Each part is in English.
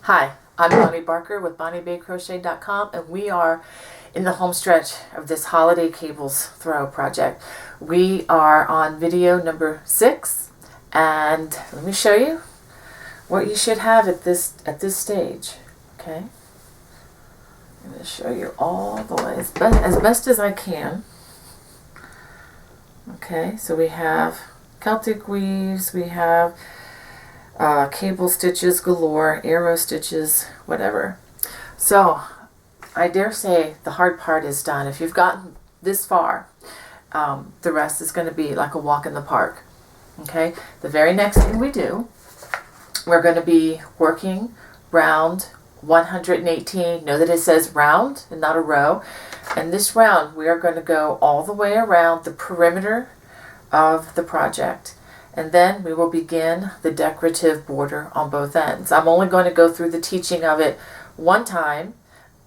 Hi, I'm Bonnie Barker with BonnieBayCrochet.com, and we are in the home stretch of this holiday cables throw project. We are on video number 6, and let me show you what you should have at this stage. Okay, I'm going to show you all the way as best as I can. Okay, so we have Celtic weaves, we have cable stitches galore, arrow stitches, whatever. So I dare say the hard part is done. If you've gotten this far, the rest is going to be like a walk in the park. Okay, the very next thing we do, we're going to be working round 118. Know that it says round and not a row. And this round we are going to go all the way around the perimeter of the project. And then we will begin the decorative border on both ends. I'm only going to go through the teaching of it one time,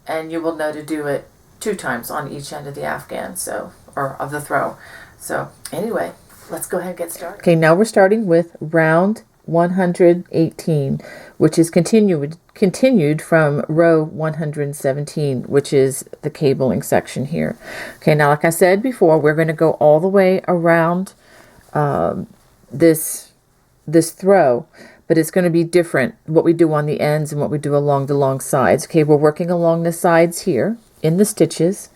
and you will know to do it 2 times on each end of the afghan, or of the throw. So anyway, let's go ahead and get started. Okay, now we're starting with round 118, which is continued from row 117, which is the cabling section here. Okay, now like I said before, we're going to go all the way around this throw, but it's going to be different what we do on the ends and what we do along the long sides. Okay, we're working along the sides here in the stitches.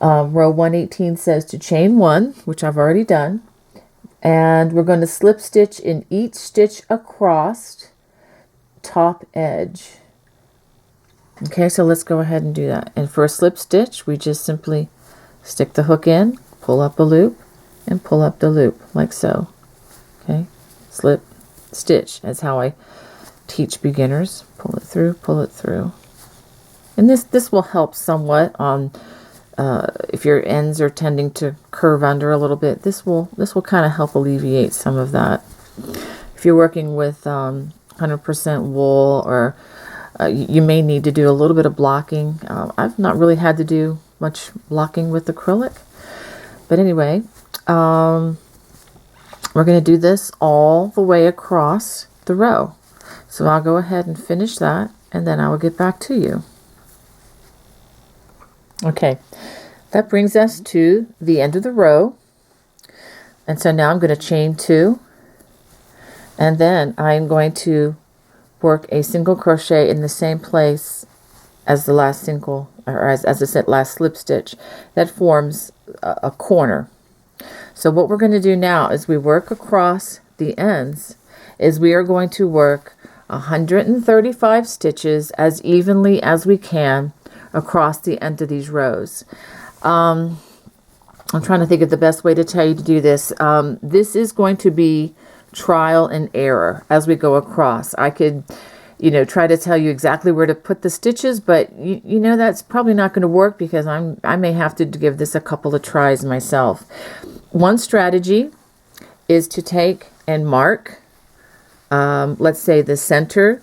Row 118 says to chain 1, which I've already done, and we're going to slip stitch in each stitch across top edge. Okay, so let's go ahead and do that. And for a slip stitch, we just simply stick the hook in, pull up a loop, and pull up the loop like so. Okay, slip stitch. That's how I teach beginners. Pull it through, pull it through. And this will help somewhat on if your ends are tending to curve under a little bit. This will kind of help alleviate some of that. If you're working with 100% wool, or you may need to do a little bit of blocking. I've not really had to do much blocking with acrylic, but anyway, we're going to do this all the way across the row. So I'll go ahead and finish that, and then I will get back to you. Okay, that brings us to the end of the row. And so now I'm going to chain 2, and then I'm going to work a single crochet in the same place as the last single, or as I said, last slip stitch. That forms a corner. So what we're going to do now is we work across the ends, is we are going to work 135 stitches as evenly as we can across the end of these rows. I'm trying to think of the best way to tell you to do this. This is going to be trial and error as we go across. I could, try to tell you exactly where to put the stitches, but that's probably not going to work because I may have to give this a couple of tries myself. One strategy is to take and mark, let's say the center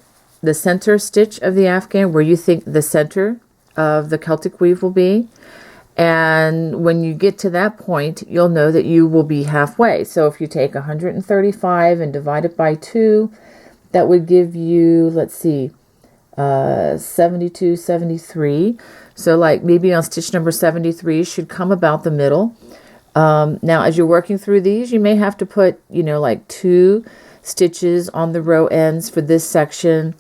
stitch of the afghan, where you think the center of the Celtic weave will be. And when you get to that point, you'll know that you will be halfway. So if you take 135 and divide it by 2, that would give you, let's see, 72, 73. So like maybe on stitch number 73 should come about the middle. Now as you're working through these, you may have to put, like 2 stitches on the row ends for this section.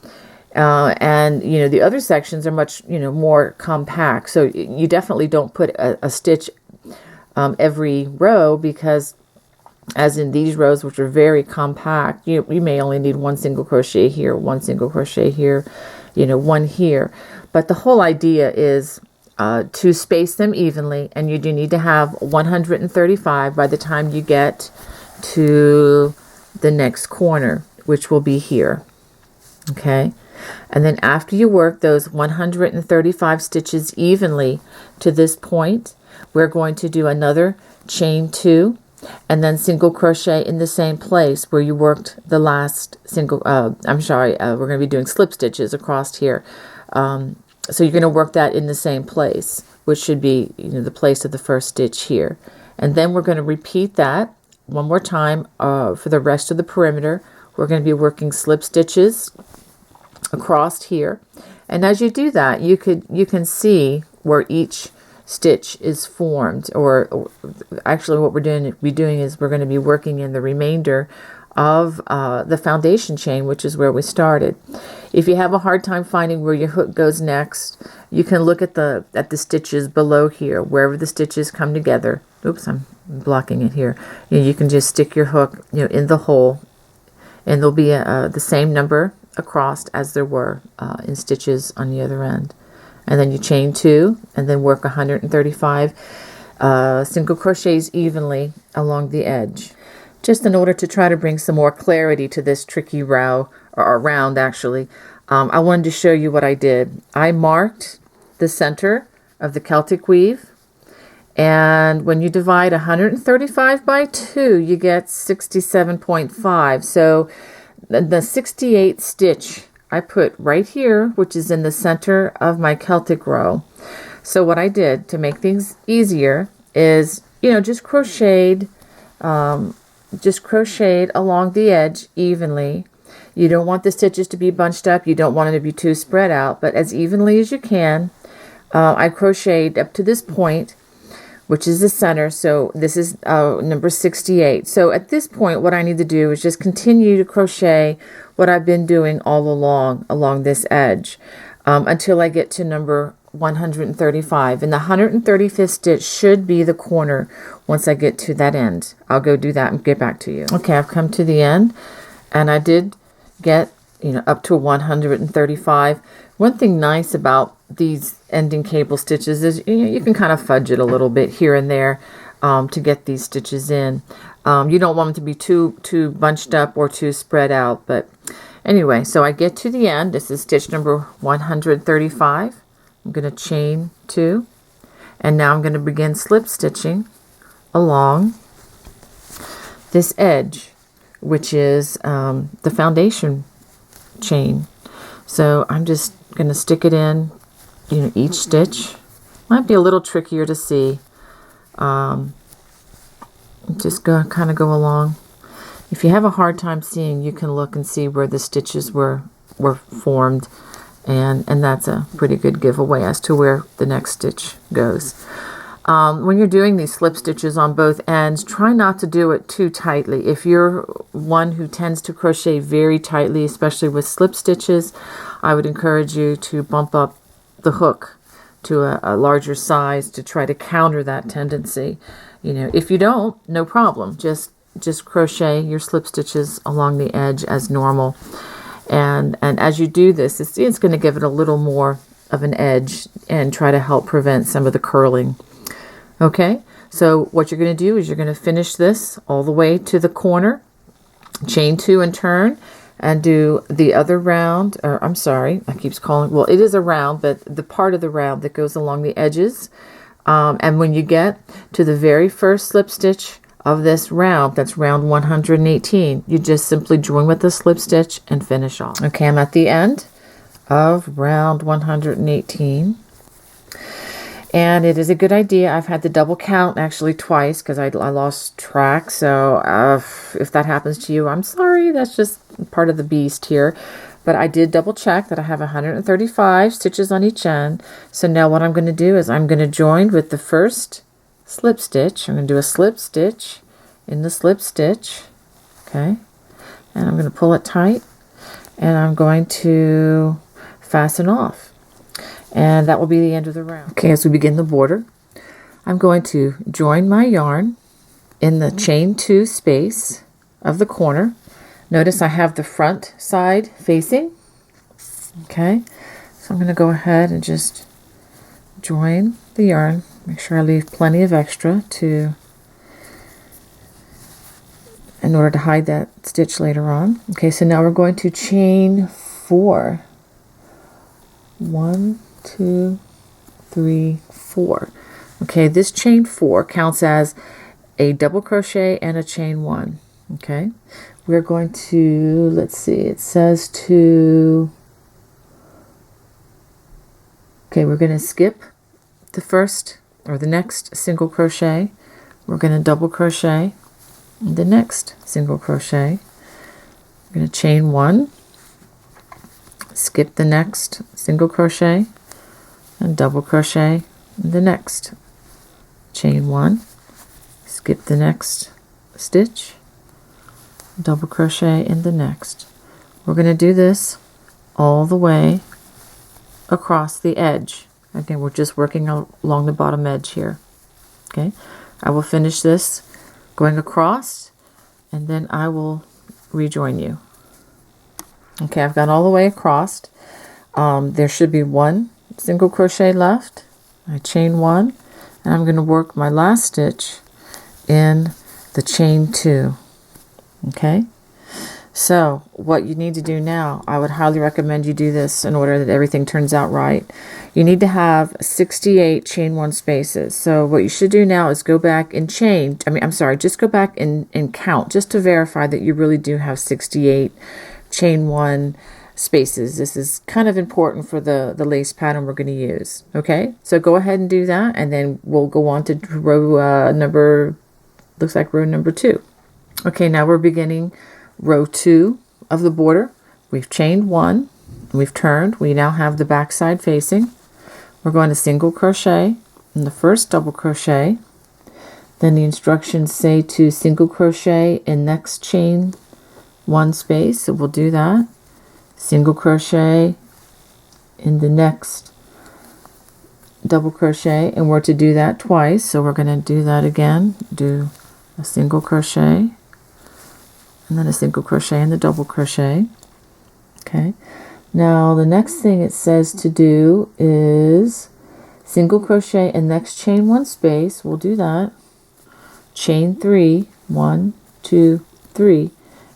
And the other sections are much more compact, so you definitely don't put a stitch every row, because as in these rows, which are very compact, you may only need 1 single crochet here, 1 single crochet here, 1 here. But the whole idea is to space them evenly, and you do need to have 135 by the time you get to the next corner, which will be here. Okay. And then after you work those 135 stitches evenly to this point, we're going to do another chain 2 and then single crochet in the same place where you worked the last single, we're going to be doing slip stitches across here. So you're going to work that in the same place, which should be the place of the first stitch here. And then we're going to repeat that one more time for the rest of the perimeter. We're going to be working slip stitches across here. And as you do that, you can see where each stitch is formed, or actually what we're doing is we're going to be working in the remainder of the foundation chain, which is where we started. If you have a hard time finding where your hook goes next, you can look at the stitches below here, wherever the stitches come together. Oops, I'm blocking it here. You can just stick your hook, in the hole, and there'll be the same number across as there were in stitches on the other end. And then you chain 2 and then work 135 single crochets evenly along the edge. Just in order to try to bring some more clarity to this tricky round, actually, I wanted to show you what I did. I marked the center of the Celtic weave, and when you divide 135 by 2, you get 67.5. So the 68th stitch I put right here, which is in the center of my Celtic row. So what I did to make things easier is, just crocheted along the edge evenly. You don't want the stitches to be bunched up. You don't want them to be too spread out, but as evenly as you can. I crocheted up to this point, which is the center. So this is number 68. So at this point, what I need to do is just continue to crochet what I've been doing all along this edge until I get to number 135. And the 135th stitch should be the corner once I get to that end. I'll go do that and get back to you. Okay, I've come to the end, and I did get up to 135. One thing nice about these ending cable stitches is you can kind of fudge it a little bit here and there to get these stitches in. You don't want them to be too bunched up or too spread out. But anyway, so I get to the end. This is stitch number 135. I'm going to chain 2, and now I'm going to begin slip stitching along this edge, which is the foundation chain. So I'm just going to stick it in, each stitch. Might be a little trickier to see. Just kind of go along. If you have a hard time seeing, you can look and see where the stitches were formed, and that's a pretty good giveaway as to where the next stitch goes. When you're doing these slip stitches on both ends, try not to do it too tightly. If you're one who tends to crochet very tightly, especially with slip stitches, I would encourage you to bump up the hook to a larger size to try to counter that tendency. If you don't, no problem. Just crochet your slip stitches along the edge as normal. And as you do this, it's going to give it a little more of an edge and try to help prevent some of the curling. Okay, so what you're going to do is you're going to finish this all the way to the corner, chain 2 and turn, and do the other round, or I'm sorry, it is a round, but the part of the round that goes along the edges. And when you get to the very first slip stitch of this round, that's round 118, you just simply join with the slip stitch and finish off. Okay, I'm at the end of round 118. And it is a good idea. I've had to double count actually twice because I lost track. So if that happens to you, I'm sorry. That's just part of the beast here. But I did double check that I have 135 stitches on each end. So now what I'm going to do is I'm going to join with the first slip stitch. I'm going to do a slip stitch in the slip stitch. Okay. And I'm going to pull it tight. And I'm going to fasten off. And that will be the end of the round. Okay, as we begin the border, I'm going to join my yarn in the chain 2 space of the corner. Notice I have the front side facing. Okay, so I'm going to go ahead and just join the yarn. Make sure I leave plenty of extra in order to hide that stitch later on. Okay, so now we're going to chain 4. 1, 2, 3, 4. Okay, this chain 4 counts as a double crochet and a chain 1. Okay, we're going to, let's see, it says to, okay, we're going to skip the first or the next single crochet. We're going to double crochet the next single crochet. We're going to chain 1, skip the next single crochet and double crochet in the next, chain 1, skip the next stitch, double crochet in the next. We're going to do this all the way across the edge. Again, we're just working along the bottom edge here. Okay, I will finish this going across and then I will rejoin you. Okay, I've gone all the way across. There should be 1 single crochet left. I chain 1 and I'm going to work my last stitch in the chain 2. Okay, so what you need to do now, I would highly recommend you do this in order that everything turns out right. You need to have 68 chain 1 spaces. So what you should do now is go back and just go back and count just to verify that you really do have 68 chain 1 spaces. This is kind of important for the lace pattern we're going to use. Okay, so go ahead and do that, and then we'll go on to row looks like row number 2. Okay, now we're beginning row 2 of the border. We've chained 1, we've turned. We now have the back side facing. We're going to single crochet in the first double crochet. Then the instructions say to single crochet in next chain 1 space, so we'll do that. Single crochet in the next double crochet, and we're to do that twice, so we're going to do that again. Do a single crochet and then a single crochet in the double crochet. Okay, now the next thing it says to do is single crochet in next chain 1 space. We'll do that. Chain 3, 1, 2, 3,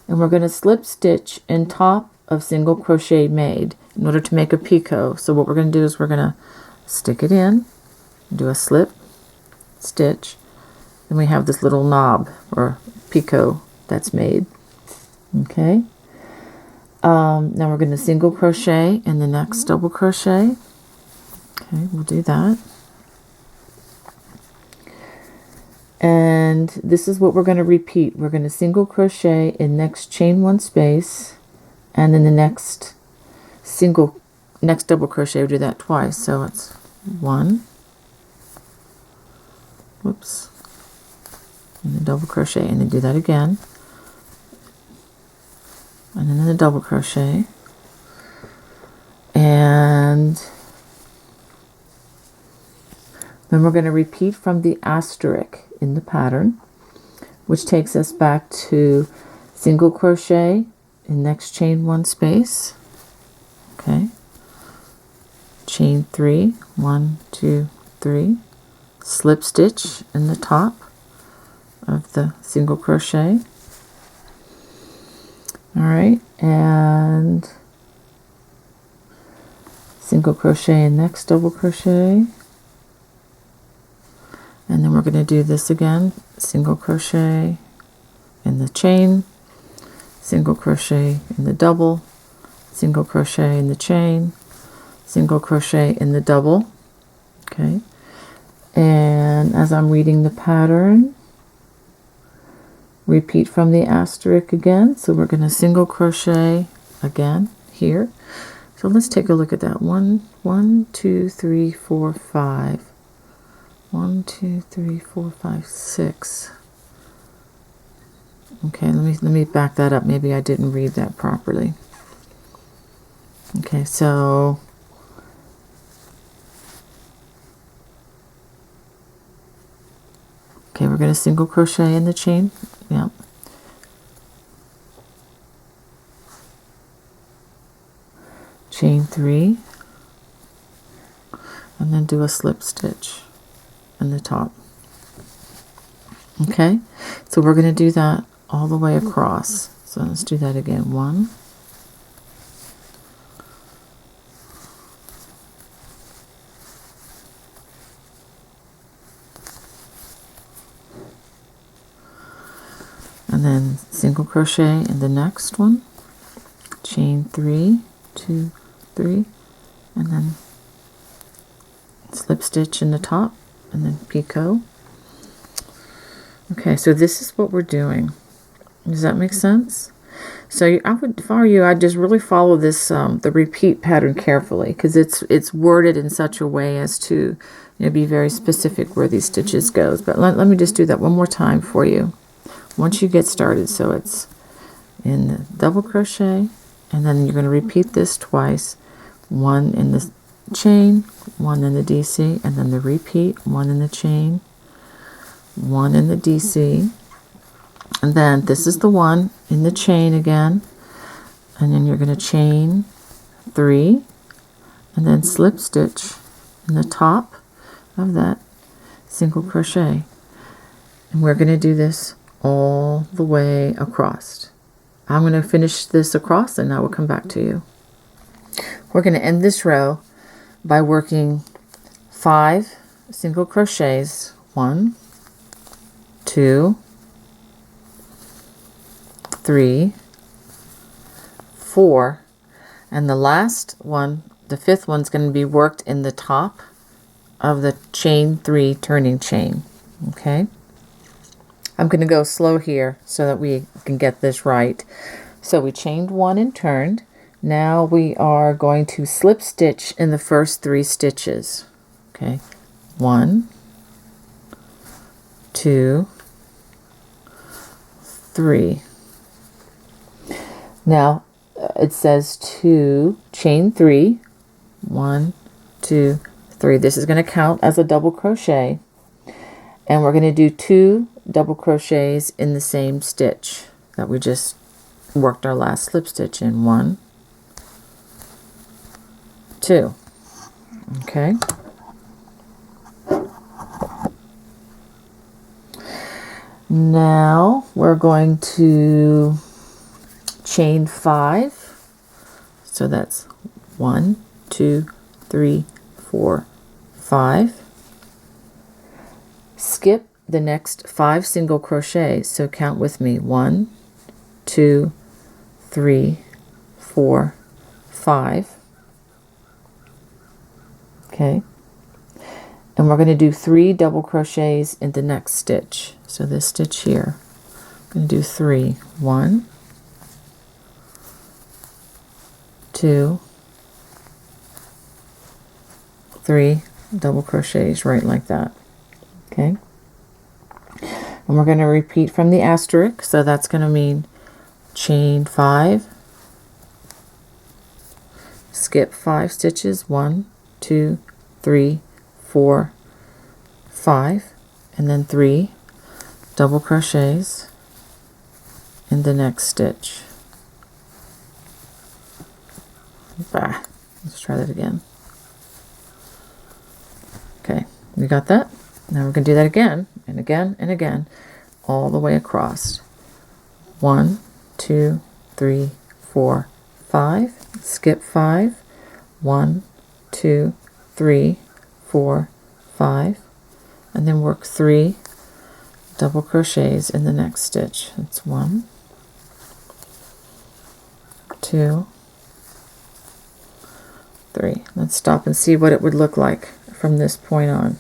and we're going to slip stitch in top of single crochet made in order to make a picot. So what we're going to do is we're going to stick it in, do a slip stitch, and we have this little knob or picot that's made. Okay, now we're going to single crochet in the next double crochet. Okay, we'll do that. And this is what we're going to repeat. We're going to single crochet in next chain 1 space, and in the next double crochet, we'll do that twice. So it's 1, whoops, and then double crochet, and then do that again, and then the double crochet, and then we're going to repeat from the asterisk in the pattern, which takes us back to single crochet in next chain 1 space. Okay, chain 3, 1, 2, 3, slip stitch in the top of the single crochet. All right, and single crochet in next double crochet, and then we're going to do this again, single crochet in the chain, single crochet in the double, single crochet in the chain, single crochet in the double. Okay, and as I'm reading the pattern, repeat from the asterisk again. So we're going to single crochet again here. So let's take a look at that. 1, 2, 3, 4, 5. 1, 2, 3, 4, 5, 6. Okay, let me back that up. Maybe I didn't read that properly. Okay, so we're going to single crochet in the chain. Yep. Chain 3, and then do a slip stitch in the top. Okay, so we're going to do that all the way across. So let's do that again. 1, and then single crochet in the next one, chain 3, 2, 3, and then slip stitch in the top, and then picot. Okay, so this is what we're doing. Does that make sense? So I would, if I were you, I'd just really follow this the repeat pattern carefully, because it's worded in such a way as to, be very specific where these stitches goes. But let me just do that one more time for you once you get started. So it's in the double crochet, and then you're going to repeat this twice, one in the chain, one in the DC, and then the repeat, one in the chain, one in the DC, and then this is the one in the chain again, and then you're going to chain 3 and then slip stitch in the top of that single crochet, and we're going to do this all the way across. I'm going to finish this across and I will come back to you. We're going to end this row by working 5 single crochets, 1, 2, 3, 4, and the last one, the 5th one's going to be worked in the top of the chain 3 turning chain. Okay, I'm going to go slow here so that we can get this right. So we chained 1 and turned. Now we are going to slip stitch in the first 3 stitches. Okay, 1, 2, 3. Now it says to chain 3, 1, 2, 3. This is going to count as a double crochet, and we're going to do 2 double crochets in the same stitch that we just worked our last slip stitch in. 1, 2. Okay. Now we're going to chain 5. So that's 1, 2, 3, 4, 5. Skip the next 5 single crochets. So count with me. 1, 2, 3, 4, 5. Okay, and we're going to do 3 double crochets in the next stitch. So this stitch here, I'm going to do 3. 1, 2, 3 double crochets right like that. Okay, and we're going to repeat from the asterisk. So that's going to mean chain 5, skip 5 stitches, 1, 2, 3, 4, 5, and then 3 double crochets in the next stitch. Let's try that again. Okay, we got that. Now we're going to do that again and again and again all the way across. 1, 2, 3, 4, 5, skip 5, 1, 2, 3, 4, 5, and then work 3 double crochets in the next stitch. That's 1, 2, 3. Let's stop and see what it would look like from this point on.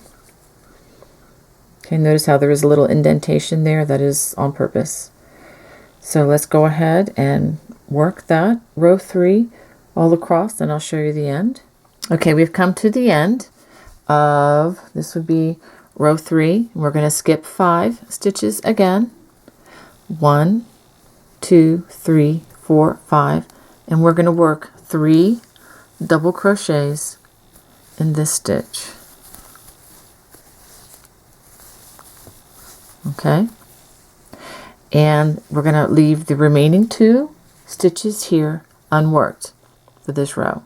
Okay, notice how there is a little indentation there. That is on purpose. So let's go ahead and work that row 3 all across, and I'll show you the end. Okay, we've come to the end of, this would be row 3. We're going to skip 5 stitches again. 1, 2, 3, 4, 5, and we're going to work 3 double crochets in this stitch. Okay, and we're going to leave the remaining 2 stitches here unworked for this row.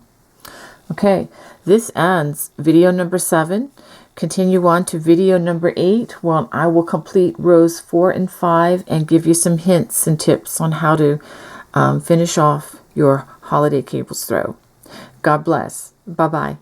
Okay, this ends video number 7. Continue on to video number 8, where I will complete rows 4 and 5 and give you some hints and tips on how to finish off your holiday cables throw. God bless. Bye-bye.